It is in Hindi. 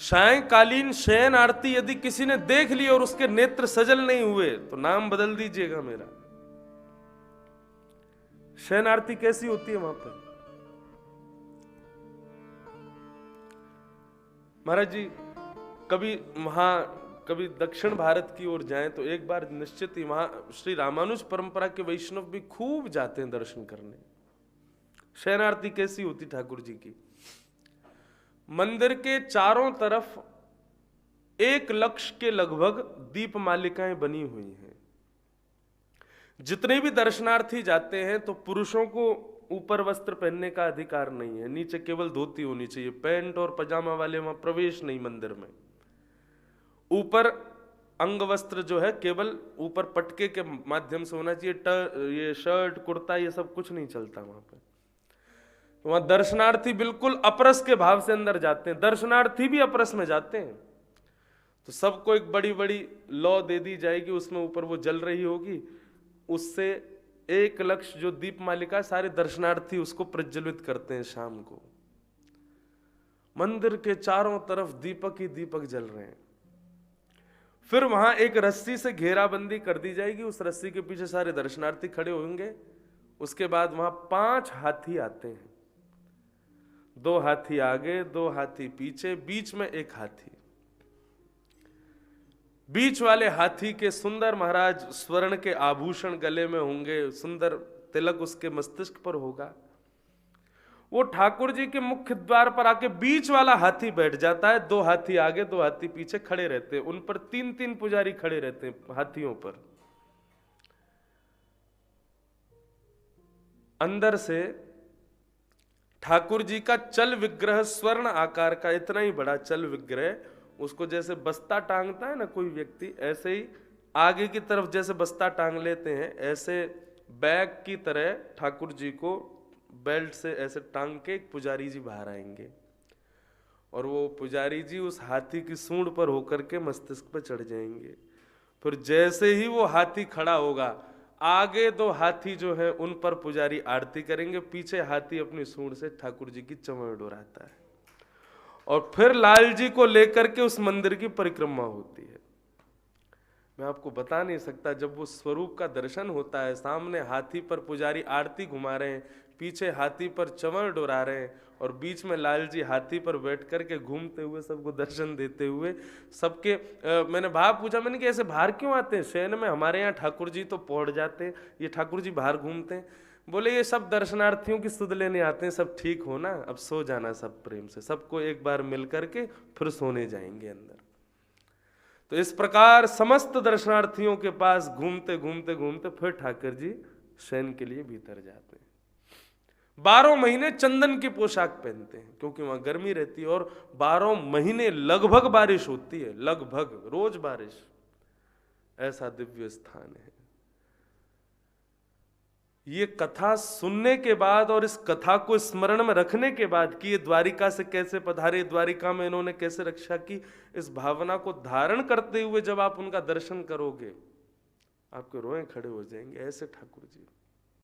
सायंकालीन शयन आरती यदि किसी ने देख ली और उसके नेत्र सजल नहीं हुए तो नाम बदल दीजिएगा मेरा। शयन आरती कैसी होती है वहां पर? महाराज जी कभी दक्षिण भारत की ओर जाएं तो एक बार निश्चित ही वहां श्री रामानुज परंपरा के वैष्णव भी खूब जाते हैं दर्शन करने। शयन आरती कैसी होती ठाकुर जी की? मंदिर के चारों तरफ 1 लक्ष के लगभग दीप मालिकाएं बनी हुई हैं। जितने भी दर्शनार्थी जाते हैं तो पुरुषों को ऊपर वस्त्र पहनने का अधिकार नहीं है, नीचे केवल धोती होनी चाहिए, पैंट और पजामा वाले वहां प्रवेश नहीं मंदिर में। ऊपर अंग वस्त्र जो है केवल ऊपर पटके के माध्यम से होना चाहिए, ये शर्ट कुर्ता ये सब कुछ नहीं चलता वहां पर। वहां दर्शनार्थी बिल्कुल अपरस के भाव से अंदर जाते हैं, दर्शनार्थी भी अपरस में जाते हैं। तो सबको एक बड़ी बड़ी लौ दे दी जाएगी, उसमें ऊपर वो जल रही होगी, उससे 1 लक्ष जो दीप मालिका सारे दर्शनार्थी उसको प्रज्वलित करते हैं शाम को। मंदिर के चारों तरफ दीपक ही दीपक जल रहे हैं। फिर वहां एक रस्सी से घेराबंदी कर दी जाएगी, उस रस्सी के पीछे सारे दर्शनार्थी खड़े होंगे। उसके बाद वहां 5 हाथी आते हैं, 2 हाथी आगे 2 हाथी पीछे, बीच में 1 हाथी। बीच वाले हाथी के सुंदर महाराज स्वर्ण के आभूषण गले में होंगे, सुंदर तिलक उसके मस्तिष्क पर होगा। वो ठाकुर जी के मुख्य द्वार पर आके बीच वाला हाथी बैठ जाता है, 2 हाथी आगे 2 हाथी पीछे खड़े रहते हैं, उन पर 3-3 पुजारी खड़े रहते हैं हाथियों पर। अंदर से ठाकुर जी का चल विग्रह, स्वर्ण आकार का इतना ही बड़ा चल विग्रह, उसको जैसे बस्ता टांगता है ना कोई व्यक्ति, ऐसे ही आगे की तरफ जैसे बस्ता टांग लेते हैं, ऐसे बैग की तरह ठाकुर जी को बेल्ट से ऐसे टांग के एक पुजारी जी बाहर आएंगे और वो पुजारी जी उस हाथी की सूंड पर होकर के मस्तिष्क पर चढ़ जाएंगे। फिर जैसे ही वो हाथी खड़ा होगा, आगे 2 हाथी जो है उन पर पुजारी आरती करेंगे, पीछे हाथी अपनी सूंड से ठाकुर जी की चमड़ डोराता है और फिर लाल जी को लेकर के उस मंदिर की परिक्रमा होती है। मैं आपको बता नहीं सकता, जब वो स्वरूप का दर्शन होता है, सामने हाथी पर पुजारी आरती घुमा रहे हैं, पीछे हाथी पर चमर डोरा रहे हैं और बीच में लाल जी हाथी पर बैठ करके घूमते हुए सबको दर्शन देते हुए सबके मैंने भाव पूछा, मैंने कि ऐसे बाहर क्यों आते हैं शहर में? हमारे यहाँ ठाकुर जी तो पहुंच जाते हैं, ये ठाकुर जी बाहर घूमते हैं। बोले ये सब दर्शनार्थियों की सुध लेने आते हैं, सब ठीक हो ना, अब सो जाना सब प्रेम से, सबको एक बार मिल करके फिर सोने जाएंगे अंदर। तो इस प्रकार समस्त दर्शनार्थियों के पास घूमते घूमते घूमते फिर ठाकुर जी शयन के लिए भीतर जाते हैं। 12 महीने चंदन की पोशाक पहनते हैं क्योंकि वहां गर्मी रहती है और 12 महीने लगभग बारिश होती है, लगभग रोज बारिश। ऐसा दिव्य स्थान है। ये कथा सुनने के बाद और इस कथा को स्मरण में रखने के बाद कि ये द्वारिका से कैसे पधारे, द्वारिका में इन्होंने कैसे रक्षा की, इस भावना को धारण करते हुए जब आप उनका दर्शन करोगे, आपके रोए खड़े हो जाएंगे। ऐसे ठाकुर जी।